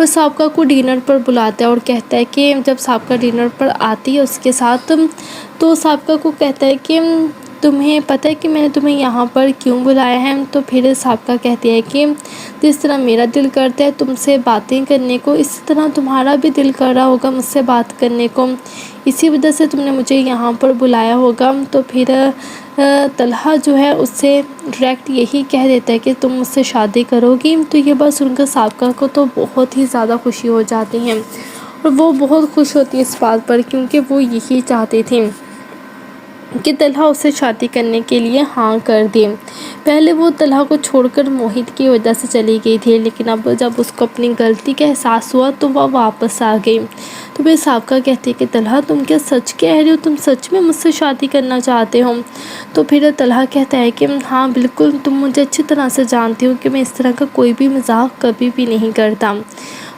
اور سابقہ کو ڈنر پر بلاتا ہے اور کہتا ہے کہ جب سابقہ ڈنر پر آتی ہے اس کے ساتھ تو سابقہ کو کہتا ہے کہ تمہیں پتہ ہے کہ میں نے تمہیں یہاں پر کیوں بلایا ہے؟ تو پھر سابقہ کہتی ہے کہ جس طرح میرا دل کرتا ہے تم سے باتیں کرنے کو، اسی طرح تمہارا بھی دل کر رہا ہوگا مجھ سے بات کرنے کو، اسی وجہ سے تم نے مجھے یہاں پر بلایا ہوگا۔ تو پھر طلحہ جو ہے اس سے ڈائریکٹ یہی کہہ دیتا ہے کہ تم مجھ سے شادی کرو گی۔ تو یہ بات سن کر سابقہ کو تو بہت ہی زیادہ خوشی ہو جاتی ہے اور وہ بہت خوش ہوتی ہے اس بات پر، کیونکہ وہ یہی چاہتی تھی کہ طلحہ اسے شادی کرنے کے لیے ہاں کر دے۔ پہلے وہ طلحہ کو چھوڑ کر موہت کی وجہ سے چلی گئی تھی، لیکن اب جب اس کو اپنی غلطی کا احساس ہوا تو وہ واپس آ گئی۔ تو پھر سابقہ کہتی ہے کہ طلحہ تم کیا سچ کہہ رہے ہو؟ تم سچ میں مجھ سے شادی کرنا چاہتے ہو؟ تو پھر طلحہ کہتا ہے کہ ہاں بالکل، تم مجھے اچھی طرح سے جانتی ہو کہ میں اس طرح کا کوئی بھی مذاق کبھی بھی نہیں کرتا،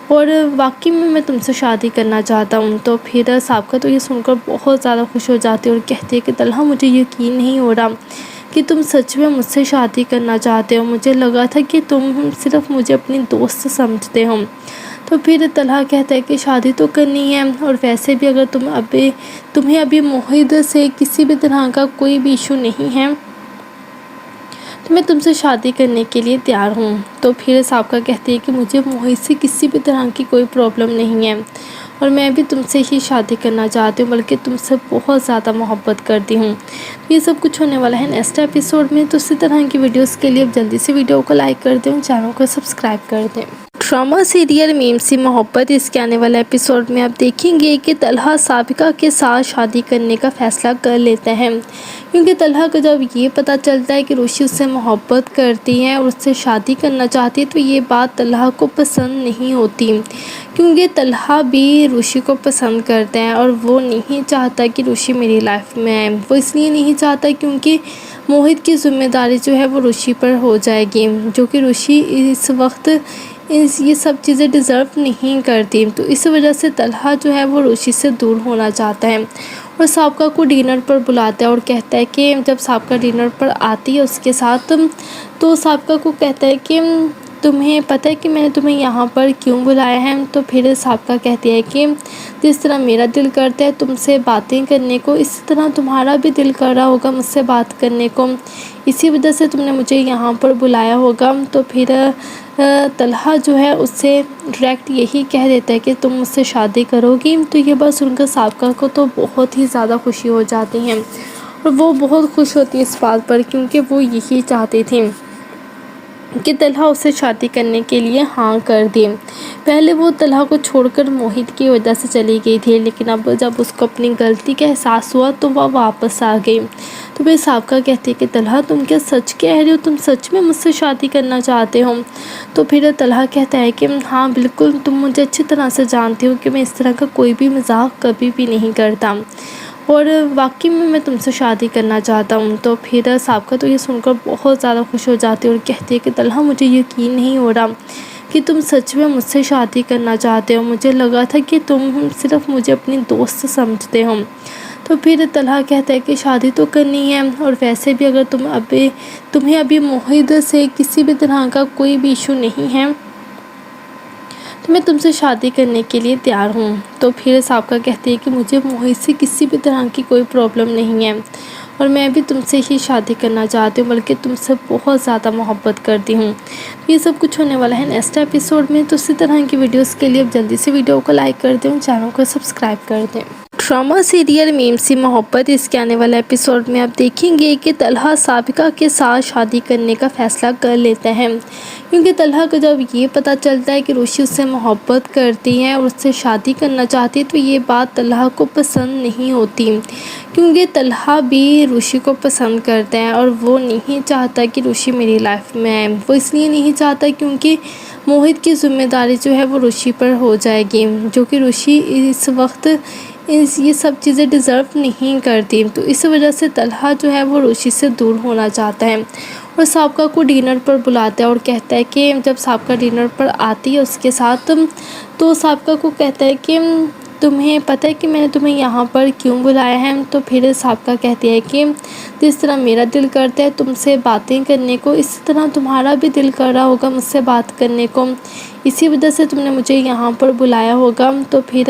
اور واقعی میں تم سے شادی کرنا چاہتا ہوں۔ تو پھر سابقہ تو یہ سن کر بہت زیادہ خوش ہو جاتی ہے اور کہتی ہے کہ طلحہ مجھے یقین نہیں ہو رہا کہ تم سچ میں مجھ سے شادی کرنا چاہتے ہو، مجھے لگا تھا کہ تم صرف مجھے اپنی دوست سمجھتے ہو۔ تو پھر طلحہ کہتا ہے کہ شادی تو کرنی ہے، اور ویسے بھی اگر تمہیں ابھی موہت سے کسی بھی طرح کا کوئی بھی ایشو نہیں ہے تو میں تم سے شادی کرنے کے لیے تیار ہوں۔ تو پھر سابقہ کہتی ہے کہ مجھے موہت سے کسی بھی طرح کی کوئی پرابلم نہیں ہے، اور میں بھی تم سے ہی شادی کرنا چاہتی ہوں، بلکہ تم سے بہت زیادہ محبت کرتی ہوں۔ یہ سب کچھ ہونے والا ہے نیکسٹ ایپیسوڈ میں، تو اسی طرح کی ویڈیوز کے لیے اب جلدی سے ویڈیو کو لائک کر دیں، چینل کو سبسکرائب کر دیں۔ ڈرامہ سیریل میم سی محبت، اس کے آنے والے ایپیسوڈ میں آپ دیکھیں گے کہ طلحہ سابقہ کے ساتھ شادی کرنے کا فیصلہ کر لیتا ہے، کیونکہ طلحہ کو جب یہ پتہ چلتا ہے کہ روشی اس سے محبت کرتی ہے اور اس سے شادی کرنا چاہتی ہے تو یہ بات طلحہ کو پسند نہیں ہوتی، کیونکہ طلحہ بھی روشی کو پسند کرتا ہے اور وہ نہیں چاہتا کہ روشی میری لائف میں آئے۔ وہ اس لیے نہیں چاہتا کیونکہ موہت کی ذمہ داری جو ہے وہ روشی پر ہو جائے گی، جو کہ روشی اس وقت یہ سب چیزیں ڈیزرو نہیں کرتی۔ تو اس وجہ سے طلحہ جو ہے وہ روشی سے دور ہونا چاہتا ہے اور سابقہ کو ڈنر پر بلاتا ہے اور کہتا ہے کہ جب سابقہ ڈنر پر آتی ہے اس کے ساتھ تو سابقہ کو کہتا ہے کہ تمہیں پتہ ہے کہ میں نے تمہیں یہاں پر کیوں بلایا ہے؟ تو پھر سابقہ کہتی ہے کہ جس طرح میرا دل کرتا ہے تم سے باتیں کرنے کو، اسی طرح تمہارا بھی دل کر رہا ہوگا مجھ سے بات کرنے کو، اسی وجہ سے تم نے مجھے یہاں پر بلایا ہوگا۔ تو پھر طلحہ جو ہے اس سے ڈائریکٹ یہی کہہ دیتا ہے کہ تم مجھ سے شادی کرو گی۔ تو یہ بات سن کر سابقہ کو تو بہت ہی زیادہ خوشی ہو جاتی ہے اور وہ بہت خوش ہوتی ہے اس بات پر، کیونکہ وہ یہی چاہتی تھی کہ طلحہ اسے شادی کرنے کے لیے ہاں کر دے۔ پہلے وہ طلحہ کو چھوڑ کر موہت کی وجہ سے چلی گئی تھی، لیکن اب جب اس کو اپنی غلطی کا احساس ہوا تو وہ واپس آ گئی۔ تو پھر سابقہ کہتی ہے کہ طلحہ تم کیا سچ کہہ رہے ہو؟ تم سچ میں مجھ سے شادی کرنا چاہتے ہو؟ تو پھر طلحہ کہتا ہے کہ ہاں بالکل، تم مجھے اچھی طرح سے جانتی ہو کہ میں اس طرح کا کوئی بھی مذاق کبھی بھی نہیں کرتا، اور واقعی میں تم سے شادی کرنا چاہتا ہوں۔ تو پھر سابقہ تو یہ سن کر بہت زیادہ خوش ہو جاتی ہے اور کہتی ہے کہ طلحہ مجھے یقین نہیں ہو رہا کہ تم سچ میں مجھ سے شادی کرنا چاہتے ہو، مجھے لگا تھا کہ تم صرف مجھے اپنی دوست سمجھتے ہو۔ تو پھر طلحہ کہتا ہے کہ شادی تو کرنی ہے، اور ویسے بھی اگر تمہیں ابھی موہت سے کسی بھی طرح کا کوئی بھی ایشو نہیں ہے تو میں تم سے شادی کرنے کے لیے تیار ہوں۔ تو پھر سابقہ کہتی ہے کہ مجھے موہت سے کسی بھی طرح کی کوئی پرابلم نہیں ہے، اور میں بھی تم سے ہی شادی کرنا چاہتی ہوں، بلکہ تم سے بہت زیادہ محبت کرتی ہوں۔ یہ سب کچھ ہونے والا ہے نیکسٹ ایپیسوڈ میں، تو اسی طرح کی ویڈیوز کے لیے اب جلدی سے ویڈیو کو لائک کر دیں، چینل کو سبسکرائب کر دیں۔ ڈرامہ سیریل میم سی محبت، اس کے آنے والے ایپیسوڈ میں آپ دیکھیں گے کہ طلحہ سابقہ کے ساتھ شادی کرنے کا فیصلہ کر لیتا ہے، کیونکہ طلحہ کو جب یہ پتہ چلتا ہے کہ روشی اس سے محبت کرتی ہے اور اس سے شادی کرنا چاہتی ہے تو یہ بات طلحہ کو پسند نہیں ہوتی، کیونکہ طلحہ بھی روشی کو پسند کرتا ہے اور وہ نہیں چاہتا کہ روشی میری لائف میں آئے۔ وہ اس لیے نہیں چاہتا کیونکہ موہت کی ذمہ داری جو ہے وہ روشی پر ہو جائے گی، جو کہ روشی اس وقت یہ سب چیزیں ڈیزرو نہیں کرتی۔ تو اس وجہ سے طلحہ جو ہے وہ روشی سے دور ہونا چاہتا ہے اور سابقہ کو ڈنر پر بلاتا ہے اور کہتا ہے کہ جب سابقہ ڈنر پر آتی ہے اس کے ساتھ تو سابقہ کو کہتا ہے کہ تمہیں پتہ ہے کہ میں نے تمہیں یہاں پر کیوں بلایا ہے؟ تو پھر سابقہ کہتی ہے کہ جس طرح میرا دل کرتا ہے تم سے باتیں کرنے کو، اسی طرح تمہارا بھی دل کر رہا ہوگا مجھ سے بات کرنے کو، اسی وجہ سے تم نے مجھے یہاں پر بلایا ہوگا۔ تو پھر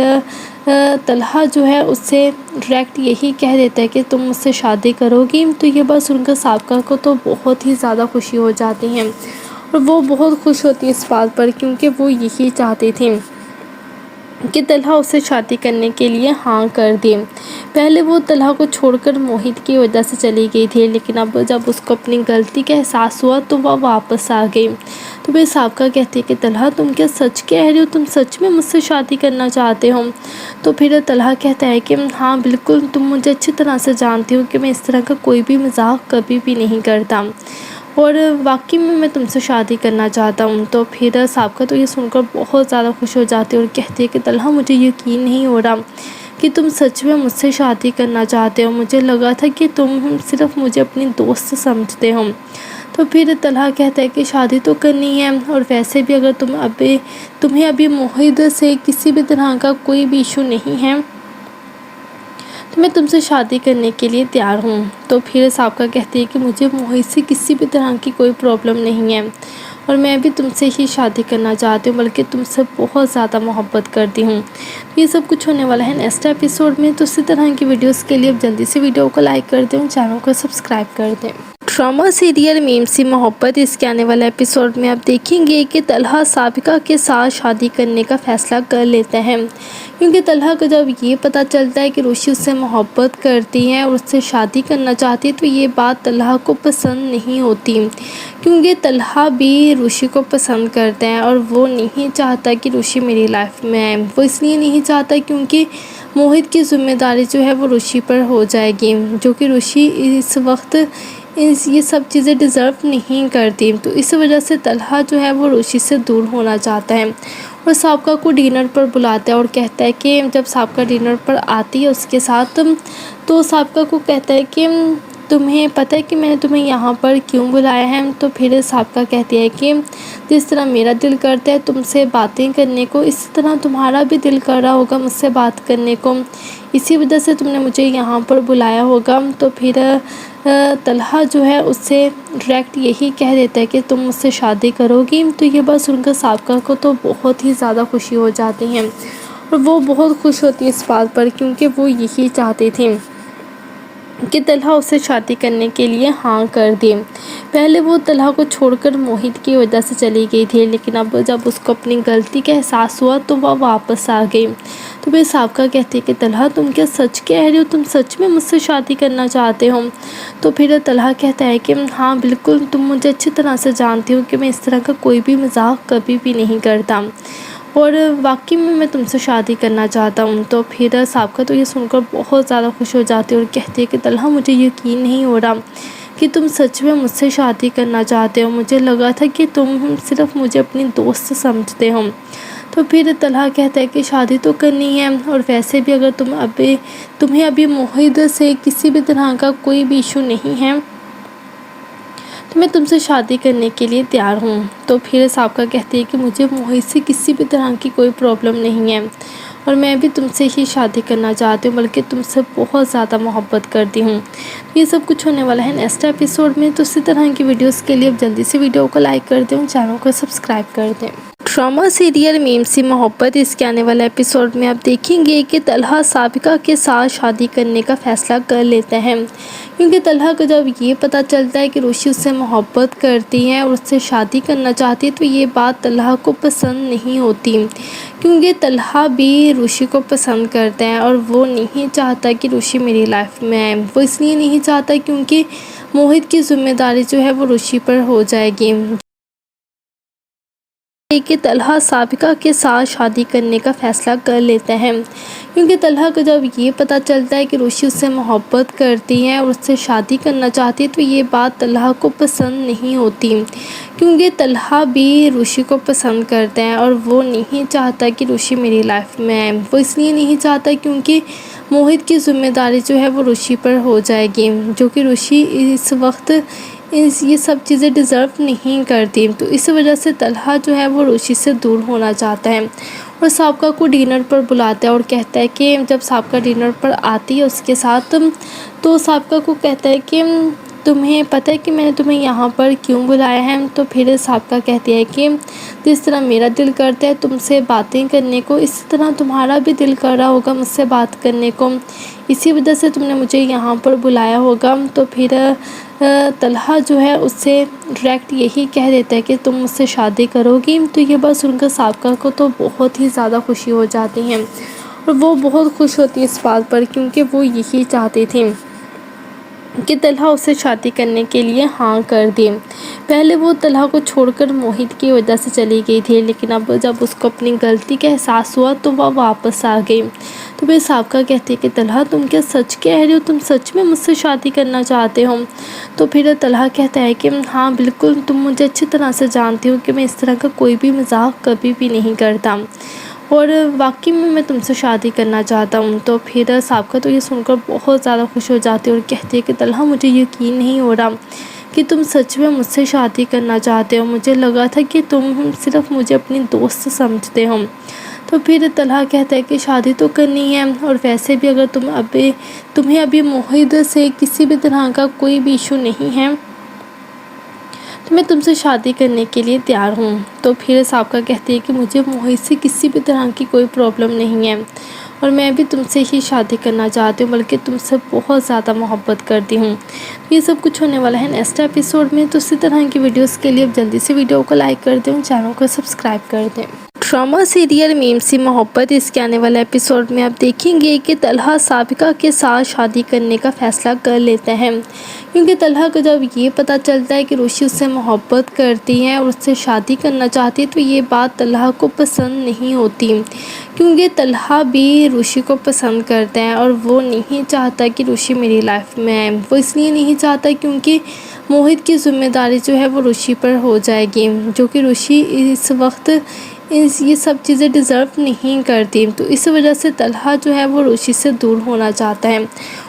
طلحہ جو ہے اس سے ڈائریکٹ یہی کہہ دیتا ہے کہ تم مجھ سے شادی کرو گی۔ تو یہ بات سن کر سابقہ کو تو بہت ہی زیادہ خوشی ہو جاتی ہے، اور وہ بہت خوش ہوتی ہے اس بات پر، کیونکہ وہ یہی چاہتی تھی کہ طلحہ اسے شادی کرنے کے لیے ہاں کر دے۔ پہلے وہ طلحہ کو چھوڑ کر موہت کی وجہ سے چلی گئی تھی، لیکن اب جب اس کو اپنی غلطی کا احساس ہوا تو وہ واپس آ گئی۔ تو پھر سابقہ کہتی ہے کہ طلحہ تم کیا سچ کہہ رہے ہو؟ تم سچ میں مجھ سے شادی کرنا چاہتے ہو؟ تو پھر طلحہ کہتا ہے کہ ہاں بالکل، تم مجھے اچھی طرح سے جانتی ہو کہ میں اس طرح کا کوئی بھی مذاق کبھی بھی نہیں کرتا، اور واقعی میں تم سے شادی کرنا چاہتا ہوں۔ تو پھر سابقہ تو یہ سن کر بہت زیادہ خوش ہو جاتی ہے اور کہتی ہے کہ طلحہ مجھے یقین نہیں ہو رہا کہ تم سچ میں مجھ سے شادی کرنا چاہتے ہو، مجھے لگا تھا کہ تم صرف مجھے اپنی دوست سمجھتے ہو۔ تو پھر طلحہ کہتا ہے کہ شادی تو کرنی ہے، اور ویسے بھی اگر تمہیں ابھی موہت سے کسی بھی طرح کا کوئی بھی ایشو نہیں ہے تو میں تم سے شادی کرنے کے لیے تیار ہوں۔ تو پھر سابقہ کہتی ہے کہ مجھے موہت سے کسی بھی طرح کی کوئی پرابلم نہیں ہے، اور میں بھی تم سے ہی شادی کرنا چاہتی ہوں، بلکہ تم سے بہت زیادہ محبت کرتی ہوں۔ یہ سب کچھ ہونے والا ہے نیکسٹ ایپیسوڈ میں، تو اسی طرح کی ویڈیوز کے لیے اب جلدی سے ویڈیو کو لائک کر دیں، چینل کو سبسکرائب کر دیں۔ ڈرامہ سیریل میم سی محبت، اس کے آنے والے ایپیسوڈ میں آپ دیکھیں گے کہ طلحہ سابقہ کے ساتھ شادی کرنے کا فیصلہ کر لیتا ہے، کیونکہ طلحہ کو جب یہ پتہ چلتا ہے کہ روشی اس سے محبت کرتی ہے اور اس سے شادی کرنا چاہتی ہے تو یہ بات طلحہ کو پسند نہیں ہوتی، کیونکہ طلحہ بھی روشی کو پسند کرتا ہے اور وہ نہیں چاہتا کہ روشی میری لائف میں آئے۔ وہ اس لیے نہیں چاہتا کیونکہ موہت کی ذمہ داری جو ہے وہ روشی پر ہو جائے گی، جو کہ روشی اس وقت یہ سب چیزیں ڈیزرو نہیں کرتی۔ تو اس وجہ سے طلحہ جو ہے وہ روشی سے دور ہونا چاہتا ہے، اور سابقہ کو ڈنر پر بلاتا ہے اور کہتا ہے کہ جب سابقہ ڈنر پر آتی ہے اس کے ساتھ، تو سابقہ کو کہتا ہے کہ تمہیں پتہ ہے کہ میں نے تمہیں یہاں پر کیوں بلایا ہے؟ تو پھر سابقہ کہتی ہے کہ جس طرح میرا دل کرتا ہے تم سے باتیں کرنے کو، اسی طرح تمہارا بھی دل کر رہا ہوگا مجھ سے بات کرنے کو، اسی وجہ سے تم نے مجھے یہاں پر بلایا ہوگا۔ تو پھر طلحہ جو ہے اس سے ڈائریکٹ یہی کہہ دیتا ہے کہ تم مجھ سے شادی کرو گی۔ تو یہ بات سن کر سابقہ کو تو بہت ہی زیادہ خوشی ہو جاتی ہے، اور وہ بہت خوش ہوتی ہے اس بات پر، کیونکہ وہ یہی چاہتی تھی کہ طلحہ اسے شادی کرنے کے لیے ہاں کر دے۔ پہلے وہ طلحہ کو چھوڑ کر موہت کی وجہ سے چلی گئی تھی، لیکن اب جب اس کو اپنی غلطی کا احساس ہوا تو وہ واپس آ گئی۔ تو پھر سابقہ کہتی ہے کہ طلحہ تم کیا سچ کہہ رہے ہو؟ تم سچ میں مجھ سے شادی کرنا چاہتے ہو؟ تو پھر طلحہ کہتا ہے کہ ہاں بالکل، تم مجھے اچھی طرح سے جانتی ہو کہ میں اس طرح کا کوئی بھی مذاق کبھی بھی نہیں کرتا، اور واقعی میں تم سے شادی کرنا چاہتا ہوں۔ تو پھر سابقہ تو یہ سن کر بہت زیادہ خوش ہو جاتی ہے اور کہتی ہے کہ طلحہ مجھے یقین نہیں ہو رہا کہ تم سچ میں مجھ سے شادی کرنا چاہتے ہو، مجھے لگا تھا کہ تم صرف مجھے اپنی دوست سمجھتے ہو۔ تو پھر طلحہ کہتا ہے کہ شادی تو کرنی ہے، اور ویسے بھی اگر تمہیں ابھی موہت سے کسی بھی طرح کا کوئی بھی ایشو نہیں ہے تو میں تم سے شادی کرنے کے لیے تیار ہوں۔ تو پھر سابقہ کہتی ہے کہ مجھے موہت سے کسی بھی طرح کی کوئی پرابلم نہیں ہے، اور میں بھی تم سے ہی شادی کرنا چاہتی ہوں، بلکہ تم سے بہت زیادہ محبت کرتی ہوں۔ یہ سب کچھ ہونے والا ہے نیکسٹ ایپیسوڈ میں، تو اسی طرح کی ویڈیوز کے لیے اب جلدی سے ویڈیو کو لائک کر دیں، چینل کو سبسکرائب کر دیں۔ ڈرامہ سیریل میم سی محبت، اس کے آنے والے ایپیسوڈ میں آپ دیکھیں گے کہ طلحہ سابقہ کے ساتھ شادی کرنے کا فیصلہ کر لیتا ہے، کیونکہ طلحہ کو جب یہ پتہ چلتا ہے کہ روشی اس سے محبت کرتی ہے اور اس سے شادی کرنا چاہتی ہے تو یہ بات طلحہ کو پسند نہیں ہوتی، کیونکہ طلحہ بھی روشی کو پسند کرتا ہے اور وہ نہیں چاہتا کہ روشی میری لائف میں آئے۔ وہ اس لیے نہیں چاہتا کیونکہ موہت کی ذمہ داری جو ہے وہ روشی پر ہو جائے گی، کہ طلحہ سابقہ کے ساتھ شادی کرنے کا فیصلہ کر لیتا ہے، کیونکہ طلحہ کو جب یہ پتہ چلتا ہے کہ روشی اس سے محبت کرتی ہے اور اس سے شادی کرنا چاہتی ہے تو یہ بات طلحہ کو پسند نہیں ہوتی، کیونکہ طلحہ بھی روشی کو پسند کرتا ہے اور وہ نہیں چاہتا کہ روشی میری لائف میں آئے۔ وہ اس لیے نہیں چاہتا کیونکہ موہت کی ذمہ داری جو ہے وہ روشی پر ہو جائے گی، جو کہ روشی اس وقت یہ سب چیزیں ڈیزرو نہیں کرتی۔ تو اس وجہ سے طلحہ جو ہے وہ روشی سے دور ہونا چاہتا ہے، اور سابقہ کو ڈنر پر بلاتا ہے اور کہتا ہے کہ جب سابقہ ڈنر پر آتی ہے اس کے ساتھ تو سابقہ کو کہتا ہے کہ تمہیں پتہ ہے کہ میں نے تمہیں یہاں پر کیوں بلایا ہے؟ تو پھر سابقہ کہتی ہے کہ جس طرح میرا دل کرتا ہے تم سے باتیں کرنے کو، اسی طرح تمہارا بھی دل کر رہا ہوگا مجھ سے بات کرنے کو، اسی وجہ سے تم نے مجھے یہاں پر بلایا ہوگا۔ تو پھر طلحہ جو ہے اس سے ڈائریکٹ یہی کہہ دیتا ہے کہ تم مجھ سے شادی کرو گی۔ تو یہ بات سن کر سابقہ کو تو بہت ہی زیادہ خوشی ہو جاتی ہے اور وہ بہت خوش ہوتی ہے اس بات پر، کیونکہ وہ یہی چاہتی تھی کہ طلحہ اسے شادی کرنے کے لیے ہاں کر دے۔ پہلے وہ طلحہ کو چھوڑ کر موہت کی وجہ سے چلی گئی تھی، لیکن اب جب اس کو اپنی غلطی کا احساس ہوا تو وہ واپس آ گئی۔ تو پھر سابقہ کہتی ہے کہ طلحہ تم کیا سچ کہہ رہے ہو؟ تم سچ میں مجھ سے شادی کرنا چاہتے ہو؟ تو پھر طلحہ کہتا ہے کہ ہاں بالکل، تم مجھے اچھی طرح سے جانتی ہو کہ میں اس طرح کا کوئی بھی مذاق کبھی بھی نہیں کرتا اور واقعی میں تم سے شادی کرنا چاہتا ہوں۔ تو پھر سابقہ تو یہ سن کر بہت زیادہ خوش ہو جاتی ہے اور کہتی ہے کہ طلحہ مجھے یقین نہیں ہو رہا کہ تم سچ میں مجھ سے شادی کرنا چاہتے ہو، مجھے لگا تھا کہ تم صرف مجھے اپنی دوست سمجھتے ہو۔ تو پھر طلحہ کہتا ہے کہ شادی تو کرنی ہے، اور ویسے بھی اگر تمہیں ابھی موہت سے کسی بھی طرح کا کوئی بھی ایشو نہیں ہے تو میں تم سے شادی کرنے کے لیے تیار ہوں۔ تو پھر سابقہ کہتی ہے کہ مجھے موہت سے کسی بھی طرح کی کوئی پرابلم نہیں ہے اور میں بھی تم سے ہی شادی کرنا چاہتی ہوں، بلکہ تم سے بہت زیادہ محبت کرتی ہوں۔ یہ سب کچھ ہونے والا ہے نیکسٹ ایپیسوڈ میں، تو اسی طرح کی ویڈیوز کے لیے اب جلدی سے ویڈیو کو لائک کر دیں، چینل کو سبسکرائب کر دیں۔ ڈرامہ سیریل میم سی محبت، اس کے آنے والے ایپیسوڈ میں آپ دیکھیں گے کہ طلحہ سابقہ کے ساتھ شادی کرنے کا فیصلہ کر لیتا ہے، کیونکہ طلحہ کو جب یہ پتہ چلتا ہے کہ روشی اس سے محبت کرتی ہے اور اس سے شادی کرنا چاہتی ہے تو یہ بات طلحہ کو پسند نہیں ہوتی، کیونکہ طلحہ بھی روشی کو پسند کرتا ہے اور وہ نہیں چاہتا کہ روشی میری لائف میں آئے۔ وہ اس لیے نہیں چاہتا کیونکہ موہت کی ذمہ داری جو ہے وہ روشی پر ہو جائے گی، جو کہ روشی اس وقت یہ سب چیزیں ڈیزرو نہیں کرتی۔ تو اس وجہ سے طلحہ جو ہے وہ روشی سے دور ہونا چاہتا ہے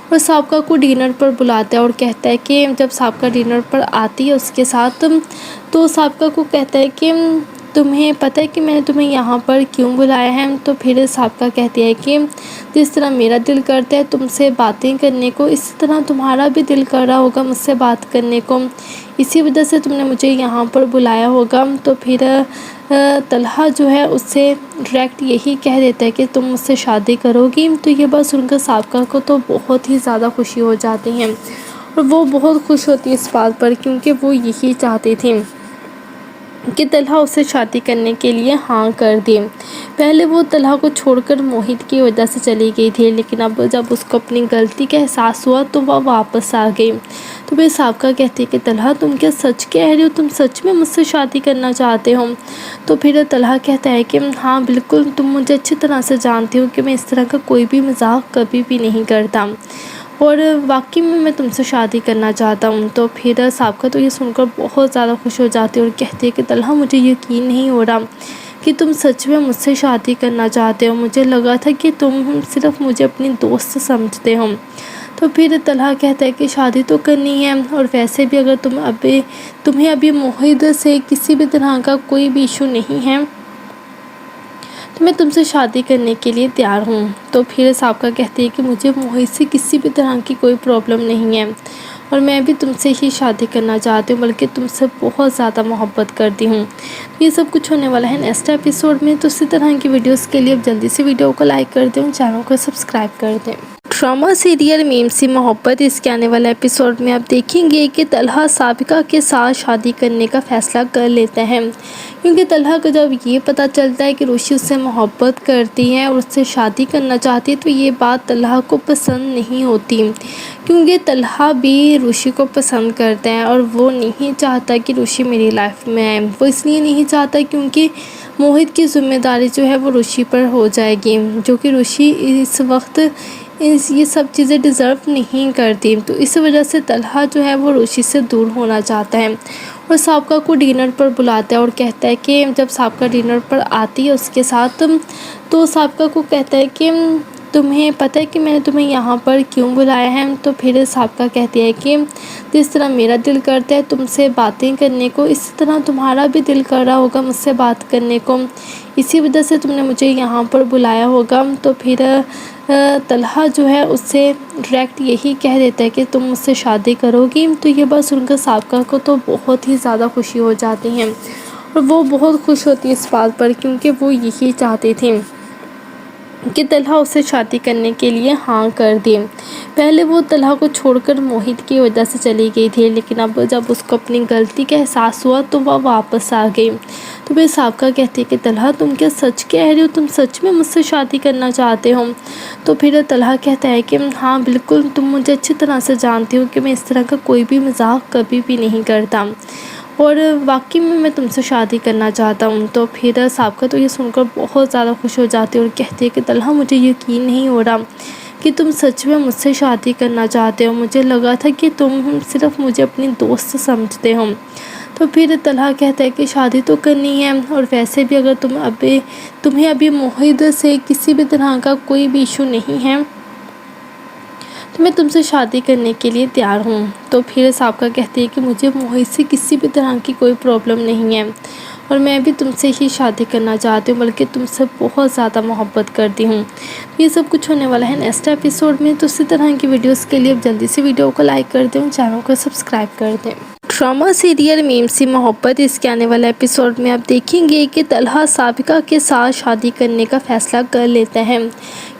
اور سابقہ کو ڈنر پر بلاتا ہے اور کہتا ہے کہ جب سابقہ ڈنر پر آتی ہے اس کے ساتھ تو سابقہ کو کہتا ہے کہ تمہیں پتہ ہے کہ میں نے تمہیں یہاں پر کیوں بلایا ہے؟ تو پھر سابقہ کہتی ہے کہ جس طرح میرا دل کرتا ہے تم سے باتیں کرنے کو، اسی طرح تمہارا بھی دل کر رہا ہوگا مجھ سے بات کرنے کو، اسی وجہ سے تم نے مجھے یہاں پر بلایا ہوگا۔ تو پھر طلحہ جو ہے اس سے ڈائریکٹ یہی کہہ دیتا ہے کہ تم مجھ سے شادی کرو گی۔ تو یہ بات سن کر سابقہ کو تو بہت ہی زیادہ خوشی ہو جاتی ہے اور وہ بہت خوش ہوتی ہے اس بات پر، کیونکہ وہ یہی چاہتی تھی کہ طلحہ اسے شادی کرنے کے لیے ہاں کر دے۔ پہلے وہ طلحہ کو چھوڑ کر موہت کی وجہ سے چلی گئی تھی، لیکن اب جب اس کو اپنی غلطی کا احساس ہوا تو وہ واپس آ گئی۔ تو پھر سابقہ کہتی ہے کہ طلحہ تم کیا سچ کہہ رہے ہو؟ تم سچ میں مجھ سے شادی کرنا چاہتے ہو؟ تو پھر طلحہ کہتا ہے کہ ہاں بالکل، تم مجھے اچھی طرح سے جانتی ہو کہ میں اس طرح کا کوئی بھی مذاق کبھی بھی نہیں کرتا اور واقعی میں تم سے شادی کرنا چاہتا ہوں۔ تو پھر سابقہ تو یہ سن کر بہت زیادہ خوش ہو جاتی ہے اور کہتی ہے کہ طلحہ مجھے یقین نہیں ہو رہا کہ تم سچ میں مجھ سے شادی کرنا چاہتے ہو، مجھے لگا تھا کہ تم صرف مجھے اپنی دوست سمجھتے ہو۔ تو پھر طلحہ کہتا ہے کہ شادی تو کرنی ہے، اور ویسے بھی اگر تمہیں ابھی موہت سے کسی بھی طرح کا کوئی بھی ایشو نہیں ہے تو میں تم سے شادی کرنے کے لیے تیار ہوں۔ تو پھر سابقہ کہتی ہے کہ مجھے موہت سے کسی بھی طرح کی کوئی پرابلم نہیں ہے اور میں بھی تم سے ہی شادی کرنا چاہتی ہوں، بلکہ تم سے بہت زیادہ محبت کرتی ہوں۔ یہ سب کچھ ہونے والا ہے نیکسٹ ایپیسوڈ میں، تو اسی طرح کی ویڈیوز کے لیے اب جلدی سے ویڈیو کو لائک کر دیں، چینل کو سبسکرائب کر دیں۔ ڈرامہ سیریل میم سی محبت، اس کے آنے والے ایپیسوڈ میں آپ دیکھیں گے کہ طلحہ سابقہ کے ساتھ شادی کرنے کا فیصلہ کر لیتا ہے، کیونکہ طلحہ کو جب یہ پتہ چلتا ہے کہ روشی اس سے محبت کرتی ہے اور اس سے شادی کرنا چاہتی ہے تو یہ بات طلحہ کو پسند نہیں ہوتی، کیونکہ طلحہ بھی روشی کو پسند کرتا ہے اور وہ نہیں چاہتا کہ روشی میری لائف میں آئے۔ وہ اس لیے نہیں چاہتا کیونکہ موہت کی ذمہ داری جو ہے وہ روشی پر ہو جائے گی، جو کہ روشی اس وقت یہ سب چیزیں ڈیزرو نہیں کرتی۔ تو اس وجہ سے طلحہ جو ہے وہ روشی سے دور ہونا چاہتا ہے اور سابقہ کو ڈنر پر بلاتا ہے اور کہتا ہے کہ جب سابقہ ڈنر پر آتی ہے اس کے ساتھ تو سابقہ کو کہتا ہے کہ تمہیں پتہ ہے کہ میں نے تمہیں یہاں پر کیوں بلایا ہے؟ تو پھر سابقہ کہتی ہے کہ جس طرح میرا دل کرتا ہے تم سے باتیں کرنے کو، اسی طرح تمہارا بھی دل کر رہا ہوگا مجھ سے بات کرنے کو، اسی وجہ سے تم نے مجھے یہاں پر بلایا ہوگا۔ تو پھر طلحہ جو ہے اس سے ڈائریکٹ یہی کہہ دیتا ہے کہ تم مجھ سے شادی کرو گی۔ تو یہ بات سن کر سابقہ کو تو بہت ہی زیادہ خوشی ہو جاتی ہے، اور وہ بہت خوش ہوتی ہے اس بات پر، کیونکہ وہ یہی چاہتی تھی کہ طلحہ اسے شادی کرنے کے لیے ہاں کر دے۔ پہلے وہ طلحہ کو چھوڑ کر موہت کی وجہ سے چلی گئی تھی، لیکن اب جب اس کو اپنی غلطی کا احساس ہوا تو وہ واپس آ گئی۔ تو پھر سابقہ کہتی ہے کہ طلحہ تم کیا سچ کہہ رہے ہو؟ تم سچ میں مجھ سے شادی کرنا چاہتے ہو؟ تو پھر طلحہ کہتا ہے کہ ہاں بالکل، تم مجھے اچھی طرح سے جانتی ہو کہ میں اس طرح کا کوئی بھی مذاق کبھی بھی نہیں کرتا، اور واقعی میں تم سے شادی کرنا چاہتا ہوں۔ تو پھر سابقہ تو یہ سن کر بہت زیادہ خوش ہو جاتی ہے اور کہتی ہے کہ طلحہ مجھے یقین نہیں ہو رہا کہ تم سچ میں مجھ سے شادی کرنا چاہتے ہو، مجھے لگا تھا کہ تم صرف مجھے اپنی دوست سمجھتے ہو۔ تو پھر طلحہ کہتا ہے کہ شادی تو کرنی ہے، اور ویسے بھی اگر تمہیں ابھی موہت سے کسی بھی طرح کا کوئی بھی ایشو نہیں ہے تو میں تم سے شادی کرنے کے لیے تیار ہوں۔ تو پھر سابقہ کہتی ہے کہ مجھے موہت سے کسی بھی طرح کی کوئی پرابلم نہیں ہے، اور میں بھی تم سے ہی شادی کرنا چاہتی ہوں، بلکہ تم سے بہت زیادہ محبت کرتی ہوں۔ یہ سب کچھ ہونے والا ہے نیکسٹ ایپیسوڈ میں، تو اسی طرح کی ویڈیوز کے لیے اب جلدی سے ویڈیو کو لائک کر دیں، چینل کو سبسکرائب کر دیں۔ ڈرامہ سیریل میم سی محبت، اس کے آنے والے ایپیسوڈ میں آپ دیکھیں گے کہ طلحہ سابقہ کے ساتھ شادی کرنے کا فیصلہ کر لیتا ہے،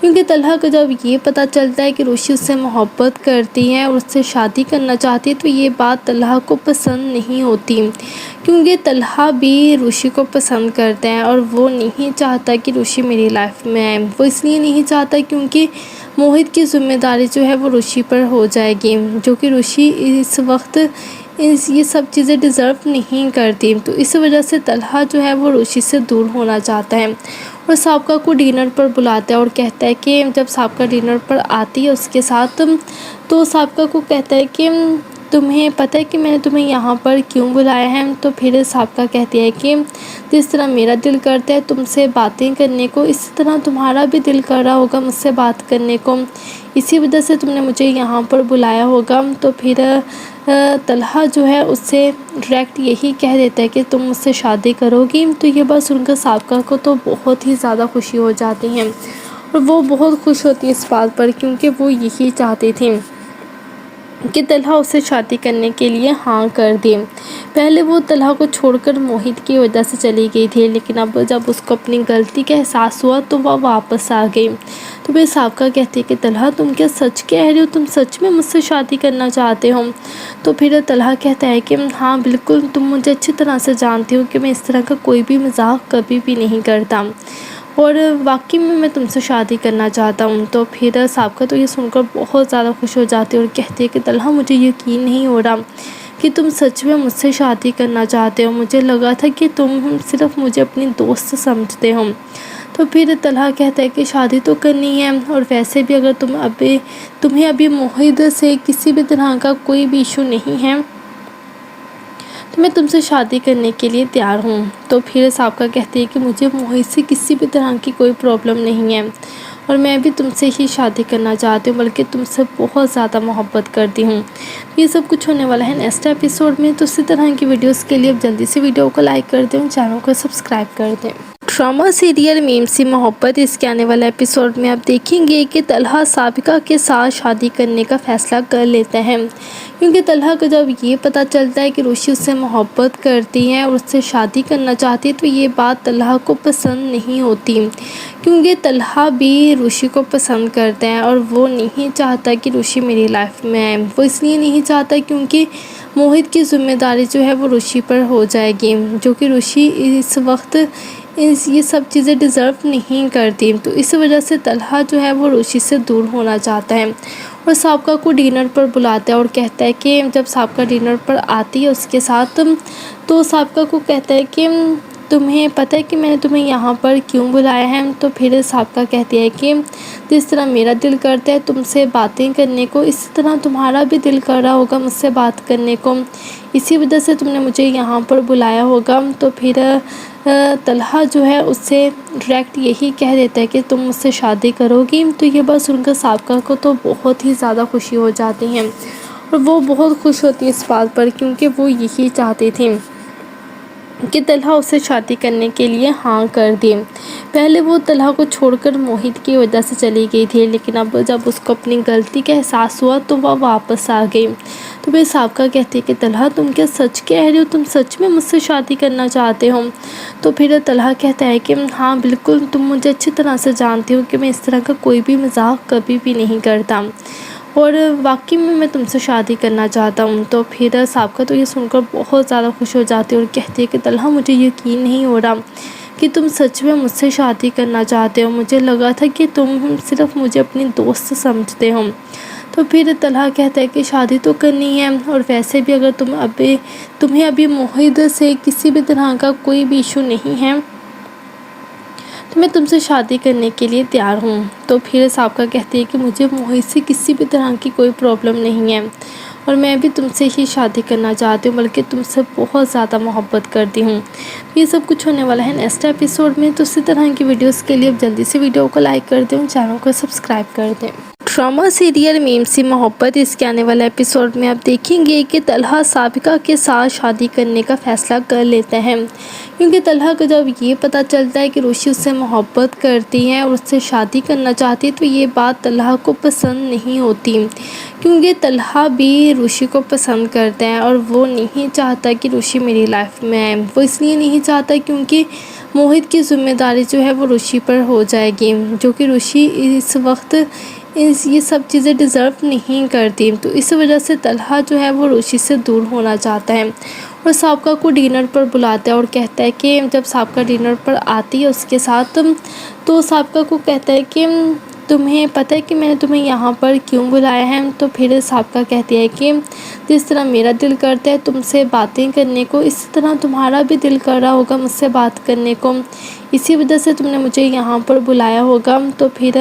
کیونکہ طلحہ کو جب یہ پتہ چلتا ہے کہ روشی اس سے محبت کرتی ہے اور اس سے شادی کرنا چاہتی ہے تو یہ بات طلحہ کو پسند نہیں ہوتی، کیونکہ طلحہ بھی روشی کو پسند کرتا ہے اور وہ نہیں چاہتا کہ روشی میری لائف میں آئے۔ وہ اس لیے نہیں چاہتا کیونکہ موہت کی ذمہ داری جو ہے وہ روشی پر ہو جائے گی، جو کہ روشی اس وقت یہ سب چیزیں ڈیزرو نہیں کرتی۔ تو اس وجہ سے طلحہ جو ہے وہ روشی سے دور ہونا چاہتا ہے، اور سابقہ کو ڈنر پر بلاتا ہے اور کہتا ہے کہ جب سابقہ ڈنر پر آتی ہے اس کے ساتھ، تو سابقہ کو کہتا ہے کہ تمہیں پتہ ہے کہ میں نے تمہیں یہاں پر کیوں بلایا ہے؟ تو پھر سابقہ کہتی ہے کہ جس طرح میرا دل کرتا ہے تم سے باتیں کرنے کو، اسی طرح تمہارا بھی دل کر رہا ہوگا مجھ سے بات کرنے کو، اسی وجہ سے تم نے مجھے یہاں پر بلایا ہوگا۔ تو پھر طلحہ جو ہے اس سے ڈائریکٹ یہی کہہ دیتا ہے کہ تم مجھ سے شادی کرو گی۔ تو یہ بات سن کر سابقہ کو تو بہت ہی زیادہ خوشی ہو جاتی ہے، اور وہ بہت خوش ہوتی ہے اس بات پر، کیونکہ وہ یہی چاہتی تھی کہ طلحہ اسے شادی کرنے کے لیے ہاں کر دے۔ پہلے وہ طلحہ کو چھوڑ کر موہت کی وجہ سے چلی گئی تھی، لیکن اب جب اس کو اپنی غلطی کا احساس ہوا تو وہ واپس آ گئی۔ تو پھر سابقہ کہتی ہے کہ طلحہ تم کیا سچ کہہ رہے ہو؟ تم سچ میں مجھ سے شادی کرنا چاہتے ہو؟ تو پھر طلحہ کہتا ہے کہ ہاں بالکل، تم مجھے اچھی طرح سے جانتی ہو کہ میں اس طرح کا کوئی بھی مذاق کبھی بھی نہیں کرتا، اور واقعی میں تم سے شادی کرنا چاہتا ہوں۔ تو پھر سابقہ تو یہ سن کر بہت زیادہ خوش ہو جاتی ہے اور کہتی ہے کہ طلحہ مجھے یقین نہیں ہو رہا کہ تم سچ میں مجھ سے شادی کرنا چاہتے ہو، مجھے لگا تھا کہ تم صرف مجھے اپنی دوست سمجھتے ہو۔ تو پھر طلحہ کہتا ہے کہ شادی تو کرنی ہے، اور ویسے بھی اگر تمہیں ابھی موہت سے کسی بھی طرح کا کوئی بھی ایشو نہیں ہے تو میں تم سے شادی کرنے کے لیے تیار ہوں۔ تو پھر سابقہ کہتی ہے کہ مجھے موہت سے کسی بھی طرح کی کوئی پرابلم نہیں ہے، اور میں بھی تم سے ہی شادی کرنا چاہتی ہوں، بلکہ تم سے بہت زیادہ محبت کرتی ہوں۔ یہ سب کچھ ہونے والا ہے نیکسٹ ایپیسوڈ میں، تو اسی طرح کی ویڈیوز کے لیے اب جلدی سے ویڈیو کو لائک کر دیں، چینل کو سبسکرائب کر دیں۔ ڈرامہ سیریل میم سی محبت، اس کے آنے والے ایپیسوڈ میں آپ دیکھیں گے کہ طلحہ سابقہ کے ساتھ شادی کرنے کا فیصلہ کر لیتا ہے، کیونکہ طلحہ کو جب یہ پتہ چلتا ہے کہ روشی اس سے محبت کرتی ہے اور اس سے شادی کرنا چاہتی ہے تو یہ بات طلحہ کو پسند نہیں ہوتی، کیونکہ طلحہ بھی روشی کو پسند کرتا ہے اور وہ نہیں چاہتا کہ روشی میری لائف میں آئے۔ وہ اس لیے نہیں چاہتا کیونکہ موہت کی ذمہ داری جو ہے وہ روشی پر ہو جائے گی، جو کہ روشی اس وقت یہ سب چیزیں ڈیزرو نہیں کرتی۔ تو اس وجہ سے طلحہ جو ہے وہ روشی سے دور ہونا چاہتا ہے، اور سابقہ کو ڈنر پر بلاتا ہے اور کہتا ہے کہ جب سابقہ ڈنر پر آتی ہے اس کے ساتھ، تو سابقہ کو کہتا ہے کہ تمہیں پتہ ہے کہ میں نے تمہیں یہاں پر کیوں بلایا ہے؟ تو پھر سابقہ کہتی ہے کہ جس طرح میرا دل کرتا ہے تم سے باتیں کرنے کو، اسی طرح تمہارا بھی دل کر رہا ہوگا مجھ سے بات کرنے کو، اسی وجہ سے تم نے مجھے یہاں پر بلایا ہوگا۔ تو پھر طلحہ جو ہے اس سے ڈائریکٹ یہی کہہ دیتا ہے کہ تم مجھ سے شادی کرو گی۔ تو یہ بات سن کر سابقہ کو تو بہت ہی زیادہ خوشی ہو جاتی ہیں اور وہ بہت خوش ہوتی ہے اس بات پر، کیونکہ وہ یہی چاہتی تھی کہ طلحہ اسے شادی کرنے کے لیے ہاں کر دے۔ پہلے وہ طلحہ کو چھوڑ کر موہت کی وجہ سے چلی گئی تھی، لیکن اب جب اس کو اپنی غلطی کا احساس ہوا تو وہ واپس آ گئی۔ تو پھر سابقہ کہتی ہے کہ طلحہ تم کیا سچ کہہ رہے ہو؟ تم سچ میں مجھ سے شادی کرنا چاہتے ہو؟ تو پھر طلحہ کہتا ہے کہ ہاں بالکل، تم مجھے اچھی طرح سے جانتے ہو کہ میں اس طرح کا کوئی بھی مذاق کبھی بھی نہیں کرتا، اور واقعی میں تم سے شادی کرنا چاہتا ہوں۔ تو پھر سابقہ تو یہ سن کر بہت زیادہ خوش ہو جاتی ہے اور کہتی ہے کہ طلحہ مجھے یقین نہیں ہو رہا کہ تم سچ میں مجھ سے شادی کرنا چاہتے ہو، مجھے لگا تھا کہ تم صرف مجھے اپنی دوست سمجھتے ہو۔ تو پھر طلحہ کہتا ہے کہ شادی تو کرنی ہے، اور ویسے بھی اگر تمہیں ابھی موہت سے کسی بھی طرح کا کوئی بھی ایشو نہیں ہے تو میں تم سے شادی کرنے کے لیے تیار ہوں۔ تو پھر سابقہ کہتی ہے کہ مجھے موہت سے کسی بھی طرح کی کوئی پرابلم نہیں ہے، اور میں بھی تم سے ہی شادی کرنا چاہتی ہوں، بلکہ تم سے بہت زیادہ محبت کرتی ہوں۔ یہ سب کچھ ہونے والا ہے نیکسٹ ایپیسوڈ میں، تو اسی طرح کی ویڈیوز کے لیے اب جلدی سے ویڈیو کو لائک کر دیں، چینل کو سبسکرائب کر دیں۔ ڈرامہ سیریل میم سی محبت، اس کے آنے والے ایپیسوڈ میں آپ دیکھیں گے کہ طلحہ سابقہ کے ساتھ شادی کرنے کا فیصلہ کر لیتا ہے، کیونکہ طلحہ کو جب یہ پتہ چلتا ہے کہ روشی اس سے محبت کرتی ہے اور اس سے شادی کرنا چاہتی ہے تو یہ بات طلحہ کو پسند نہیں ہوتی، کیونکہ طلحہ بھی روشی کو پسند کرتا ہے اور وہ نہیں چاہتا کہ روشی میری لائف میں آئے۔ وہ اس لیے نہیں چاہتا کیونکہ موہت کی ذمہ داری جو ہے وہ روشی پر ہو جائے گی، جو کہ روشی اس وقت یہ سب چیزیں ڈیزرو نہیں کرتی۔ تو اس وجہ سے طلحہ جو ہے وہ روشی سے دور ہونا چاہتا ہے اور سابقہ کو ڈنر پر بلاتا ہے اور کہتا ہے کہ جب سابقہ ڈنر پر آتی ہے اس کے ساتھ، تو سابقہ کو کہتا ہے کہ تمہیں پتہ ہے کہ میں نے تمہیں یہاں پر کیوں بلایا ہے؟ تو پھر سابقہ کہتی ہے کہ جس طرح میرا دل کرتا ہے تم سے باتیں کرنے کو، اسی طرح تمہارا بھی دل کر رہا ہوگا مجھ سے بات کرنے کو، اسی وجہ سے تم نے مجھے یہاں پر بلایا ہوگا۔ تو پھر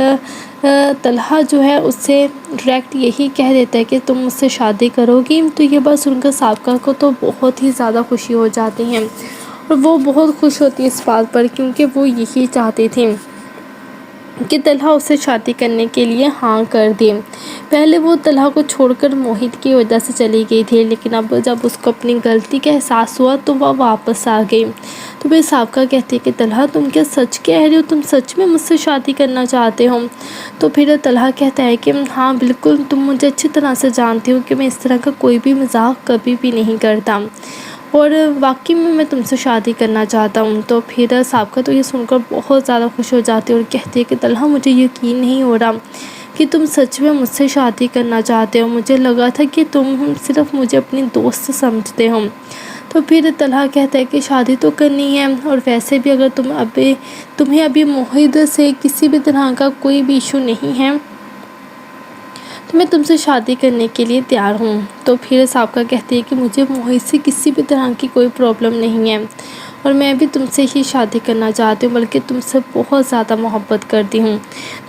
طلحہ جو ہے اس سے ڈائریکٹ یہی کہہ دیتا ہے کہ تم مجھ سے شادی کرو گی۔ تو یہ بات سن کر سابقہ کو تو بہت ہی زیادہ خوشی ہو جاتی ہیں اور وہ بہت خوش ہوتی ہے اس بات پر، کیونکہ وہ یہی چاہتی تھی کہ طلحہ اسے شادی کرنے کے لیے ہاں کر دے۔ پہلے وہ طلحہ کو چھوڑ کر موہت کی وجہ سے چلی گئی تھی، لیکن اب جب اس کو اپنی غلطی کا احساس ہوا تو وہ واپس آ گئی۔ تو پھر سابقہ کہتی ہے کہ طلحہ تم کیا سچ کہہ رہے ہو؟ تم سچ میں مجھ سے شادی کرنا چاہتے ہو؟ تو پھر طلحہ کہتا ہے کہ ہاں بالکل، تم مجھے اچھی طرح سے جانتے ہو کہ میں اس طرح کا کوئی بھی مذاق کبھی بھی نہیں کرتا، اور واقعی میں تم سے شادی کرنا چاہتا ہوں۔ تو پھر سابقہ تو یہ سن کر بہت زیادہ خوش ہو جاتی ہے اور کہتی ہے کہ طلحہ مجھے یقین نہیں ہو رہا کہ تم سچ میں مجھ سے شادی کرنا چاہتے ہو، مجھے لگا تھا کہ تم صرف مجھے اپنی دوست سمجھتے ہو۔ تو پھر طلحہ کہتا ہے کہ شادی تو کرنی ہے، اور ویسے بھی اگر تمہیں ابھی موہت سے کسی بھی طرح کا کوئی بھی ایشو نہیں ہے تو میں تم سے شادی کرنے کے لیے تیار ہوں۔ تو پھر سابقہ کہتی ہے کہ مجھے موہت سے کسی بھی طرح کی کوئی پرابلم نہیں ہے، اور میں بھی تم سے ہی شادی کرنا چاہتی ہوں، بلکہ تم سے بہت زیادہ محبت کرتی ہوں۔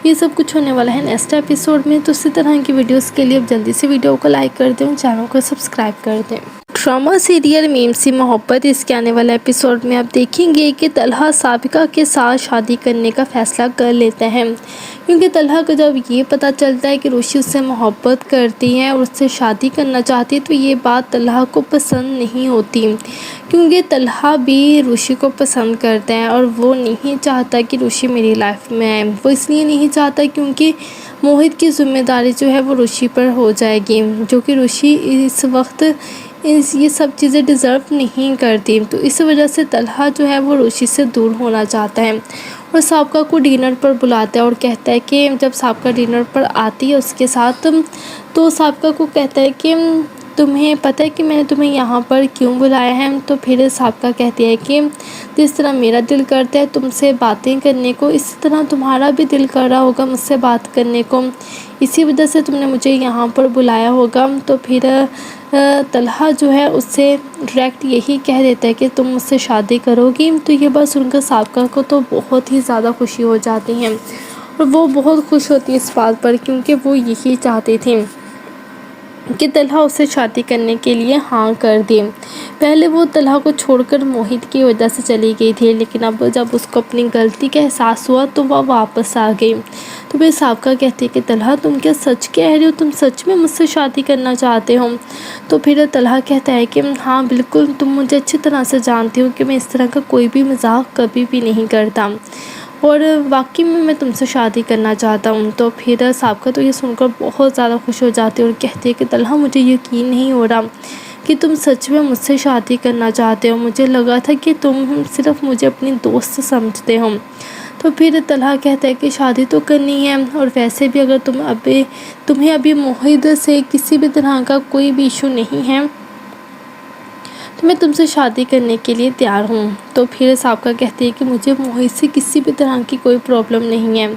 یہ سب کچھ ہونے والا ہے نیکسٹ ایپیسوڈ میں، تو اسی طرح کی ویڈیوز کے لیے اب جلدی سے ویڈیو کو لائک کر دیں، چینل کو سبسکرائب کر دیں۔ ڈرامہ سیریل میم سی محبت، اس کے آنے والے ایپیسوڈ میں آپ دیکھیں گے کہ طلحہ سابقہ کے ساتھ شادی کرنے کا فیصلہ کر لیتا ہے، کیونکہ طلحہ کو جب یہ پتہ چلتا ہے کہ روشی اس سے محبت کرتی ہے اور اس سے شادی کرنا چاہتی ہے تو یہ بات طلحہ کو پسند نہیں ہوتی، کیونکہ طلحہ بھی روشی کو پسند کرتا ہے اور وہ نہیں چاہتا کہ روشی میری لائف میں آئے۔ وہ اس لیے نہیں چاہتا کیونکہ موہت کی ذمہ داری جو ہے وہ روشی پر ہو جائے گی، جو کہ روشی اس وقت یہ سب چیزیں ڈیزرو نہیں کرتی۔ تو اس وجہ سے طلحہ جو ہے وہ روشی سے دور ہونا چاہتا ہے اور سابقہ کو ڈنر پر بلاتا ہے اور کہتا ہے کہ جب سابقہ ڈنر پر آتی ہے اس کے ساتھ، تو سابقہ کو کہتا ہے کہ تمہیں پتہ ہے کہ میں نے تمہیں یہاں پر کیوں بلایا ہے؟ تو پھر سابقہ کہتی ہے کہ جس طرح میرا دل کرتا ہے تم سے باتیں کرنے کو، اسی طرح تمہارا بھی دل کر رہا ہوگا مجھ سے بات کرنے کو، اسی وجہ سے تم نے مجھے یہاں پر بلایا ہوگا۔ تو پھر طلحہ جو ہے اس سے ڈائریکٹ یہی کہہ دیتا ہے کہ تم مجھ سے شادی کرو گی۔ تو یہ بات سن کر سابقہ کو تو بہت ہی زیادہ خوشی ہو جاتی ہیں اور وہ بہت خوش ہوتی ہے اس بات پر، کیونکہ وہ یہی چاہتی تھی کہ طلحہ اسے شادی کرنے کے لیے ہاں کر دے۔ پہلے وہ طلحہ کو چھوڑ کر موہت کی وجہ سے چلی گئی تھی، لیکن اب جب اس کو اپنی غلطی کا احساس ہوا تو وہ واپس آ گئی۔ تو پھر سابقہ کہتی ہے کہ طلحہ تم کیا سچ کہہ رہے ہو، تم سچ میں مجھ سے شادی کرنا چاہتے ہو؟ تو پھر طلحہ کہتا ہے کہ ہاں بالکل، تم مجھے اچھی طرح سے جانتی ہو کہ میں اس طرح کا کوئی بھی مذاق کبھی بھی نہیں کرتا، اور واقعی میں تم سے شادی کرنا چاہتا ہوں۔ تو پھر سابقہ تو یہ سن کر بہت زیادہ خوش ہو جاتی ہے اور کہتی ہے کہ طلحہ مجھے یقین نہیں ہو رہا کہ تم سچ میں مجھ سے شادی کرنا چاہتے ہو، مجھے لگا تھا کہ تم صرف مجھے اپنی دوست سمجھتے ہو۔ تو پھر طلحہ کہتا ہے کہ شادی تو کرنی ہے، اور ویسے بھی اگر تمہیں ابھی موہت سے کسی بھی طرح کا کوئی بھی ایشو نہیں ہے تو میں تم سے شادی کرنے کے لیے تیار ہوں۔ تو پھر سابقہ کہتی ہے کہ مجھے موہت سے کسی بھی طرح کی کوئی پرابلم نہیں ہے،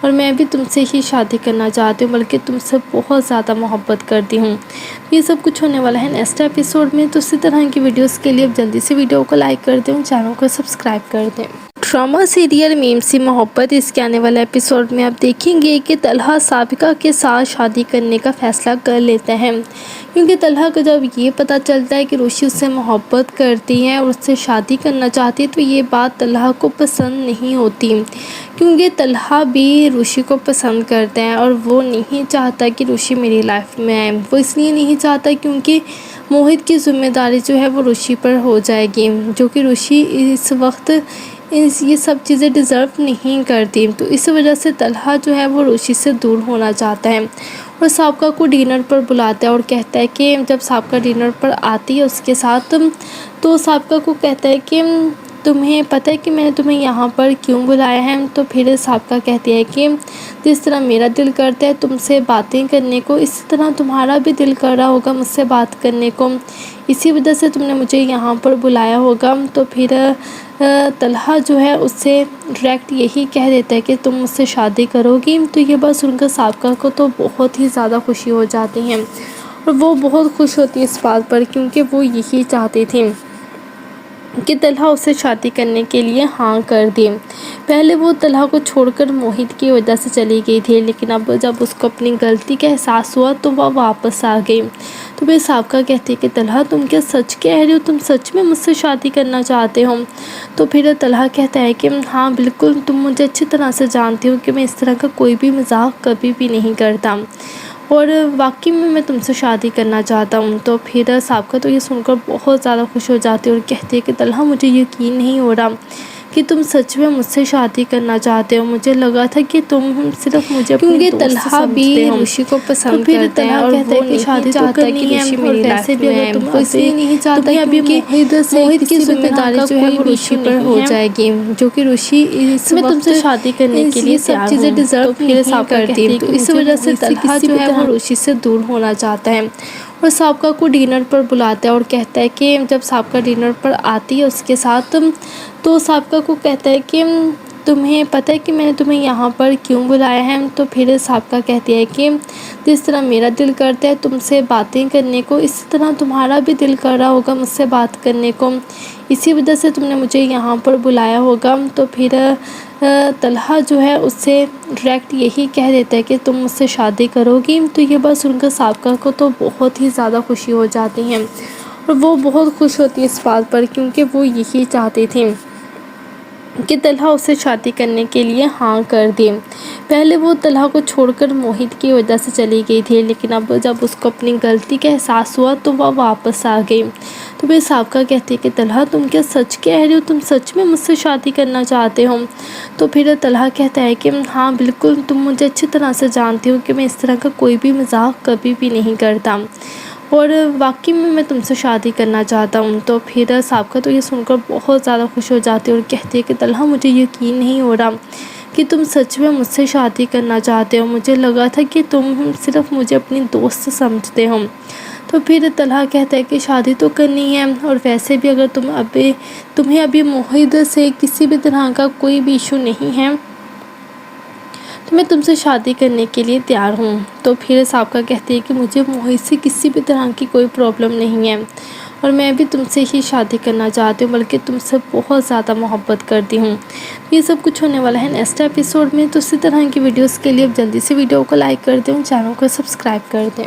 اور میں بھی تم سے ہی شادی کرنا چاہتی ہوں، بلکہ تم سے بہت زیادہ محبت کرتی ہوں۔ یہ سب کچھ ہونے والا ہے نیکسٹ ایپیسوڈ میں، تو اسی طرح کی ویڈیوز کے لیے اب جلدی سے ویڈیو کو لائک کر دیں اور چینل کو سبسکرائب کر دیں۔ ڈرامہ سیریل میم سی محبت، اس کے آنے والے ایپیسوڈ میں آپ دیکھیں گے کہ طلحہ سابقہ کے ساتھ شادی کرنے کا فیصلہ کر لیتا ہے، کیونکہ طلحہ کو جب یہ پتہ چلتا ہے کہ روشی اس سے محبت کرتی ہے اور اس سے شادی کرنا چاہتی ہے تو یہ بات طلحہ کو پسند نہیں ہوتی، کیونکہ طلحہ بھی روشی کو پسند کرتا ہے اور وہ نہیں چاہتا کہ روشی میری لائف میں آئے۔ وہ اس لیے نہیں چاہتا کیونکہ موہت کی ذمہ داری جو ہے وہ روشی پر ہو جائے گی، جو کہ روشی اس وقت یہ سب چیزیں ڈیزرو نہیں کرتی، تو اس وجہ سے طلحہ جو ہے وہ روشی سے دور ہونا چاہتا ہے اور سابقہ کو ڈنر پر بلاتا ہے اور کہتا ہے کہ جب سابقہ ڈنر پر آتی ہے اس کے ساتھ تو سابقہ کو کہتا ہے کہ تمہیں پتہ ہے کہ میں نے تمہیں یہاں پر کیوں بلایا ہے؟ تو پھر سابقہ کہتی ہے کہ جس طرح میرا دل کرتا ہے تم سے باتیں کرنے کو، اسی طرح تمہارا بھی دل کر رہا ہوگا مجھ سے بات کرنے کو، اسی وجہ سے تم نے مجھے یہاں پر بلایا ہوگا۔ تو پھر طلحہ جو ہے اس سے ڈائریکٹ یہی کہہ دیتا ہے کہ تم مجھ سے شادی کرو گی۔ تو یہ بات سن کر سابقہ کو تو بہت ہی زیادہ خوشی ہو جاتی ہے، اور وہ بہت خوش ہوتی ہے اس بات پر، کیونکہ وہ یہی چاہتی تھی کہ طلحہ اسے شادی کرنے کے لیے ہاں کر دے۔ پہلے وہ طلحہ کو چھوڑ کر موہت کی وجہ سے چلی گئی تھی، لیکن اب جب اس کو اپنی غلطی کا احساس ہوا تو وہ واپس آ گئی۔ تو پھر سابقہ کہتی ہے کہ طلحہ تم کیا سچ کہہ رہے ہو، تم سچ میں مجھ سے شادی کرنا چاہتے ہو؟ تو پھر طلحہ کہتا ہے کہ ہاں بالکل، تم مجھے اچھی طرح سے جانتی ہو کہ میں اس طرح کا کوئی بھی مذاق کبھی بھی نہیں کرتا، اور واقعی میں تم سے شادی کرنا چاہتا ہوں۔ تو پھر سابقہ تو یہ سن کر بہت زیادہ خوش ہو جاتی ہے اور کہتی ہے کہ طلحہ مجھے یقین نہیں ہو رہا کہ تم سچ میں مجھ سے شادی کرنا چاہتے ہو، مجھے لگا تھا کہ تم صرف مجھے اپنی دوست سمجھتے ہو۔ روشی کو پسند کرتا ہے اور وہ نہیں چاہتا کہ روشی میری لائف میں آئے، وہ اس لیے نہیں چاہتا کیونکہ موہت کی ذمہ داری جو ہے وہ روشی پر ہو جائے گی، جو کہ روشی اس وقت تم سے شادی کرنے کے لیے سب چیزیں ڈیزرو نہیں کرتی، تو اس وجہ سے طلحہ جو ہے وہ روشی سے دور ہونا چاہتا ہے اور سابقہ کو ڈنر پر بلاتا ہے اور کہتا ہے کہ جب سابقہ ڈنر پر آتی ہے اس کے ساتھ تو سابقہ کو کہتا ہے کہ تمہیں پتہ ہے کہ میں نے تمہیں یہاں پر کیوں بلایا ہے؟ تو پھر سابقہ کہتی ہے کہ جس طرح میرا دل کرتا ہے تم سے باتیں کرنے کو، اسی طرح تمہارا بھی دل کر رہا ہوگا مجھ سے بات کرنے کو، اسی وجہ سے تم نے مجھے یہاں پر بلایا ہوگا۔ تو پھر طلحہ جو ہے اس سے ڈائریکٹ یہی کہہ دیتا ہے کہ تم مجھ سے شادی کرو گی۔ تو یہ بات سن کر سابقہ کو تو بہت ہی زیادہ خوشی ہو جاتی ہے، اور وہ بہت خوش ہوتی ہے اس بات پر، کیونکہ وہ یہی چاہتی تھی کہ طلحہ اسے شادی کرنے کے لیے ہاں کر دے۔ پہلے وہ طلحہ کو چھوڑ کر موہت کی وجہ سے چلی گئی تھی، لیکن اب جب اس کو اپنی غلطی کا احساس ہوا تو وہ واپس آ گئی۔ تو پھر سابقہ کہتی ہے کہ طلحہ تم کیا سچ کہہ رہے ہو، تم سچ میں مجھ سے شادی کرنا چاہتے ہو؟ تو پھر طلحہ کہتا ہے کہ ہاں بالکل، تم مجھے اچھی طرح سے جانتی ہو کہ میں اس طرح کا کوئی بھی مذاق کبھی بھی نہیں کرتا، اور واقعی میں تم سے شادی کرنا چاہتا ہوں۔ تو پھر سابقہ تو یہ سن کر بہت زیادہ خوش ہو جاتی ہے اور کہتی ہے کہ طلحہ مجھے یقین نہیں ہو رہا کہ تم سچ میں مجھ سے شادی کرنا چاہتے ہو، مجھے لگا تھا کہ تم صرف مجھے اپنی دوست سمجھتے ہو۔ تو پھر طلحہ کہتا ہے کہ شادی تو کرنی ہے، اور ویسے بھی اگر تمہیں ابھی موہت سے کسی بھی طرح کا کوئی بھی ایشو نہیں ہے تو میں تم سے شادی کرنے کے لیے تیار ہوں۔ تو پھر سابقہ کہتی ہے کہ مجھے موہت سے کسی بھی طرح کی کوئی پرابلم نہیں ہے، اور میں بھی تم سے ہی شادی کرنا چاہتی ہوں، بلکہ تم سے بہت زیادہ محبت کرتی ہوں۔ یہ سب کچھ ہونے والا ہے نیکسٹ ایپیسوڈ میں، تو اسی طرح کی ویڈیوز کے لیے اب جلدی سے ویڈیو کو لائک کر دیں اور چینل کو سبسکرائب کر دیں۔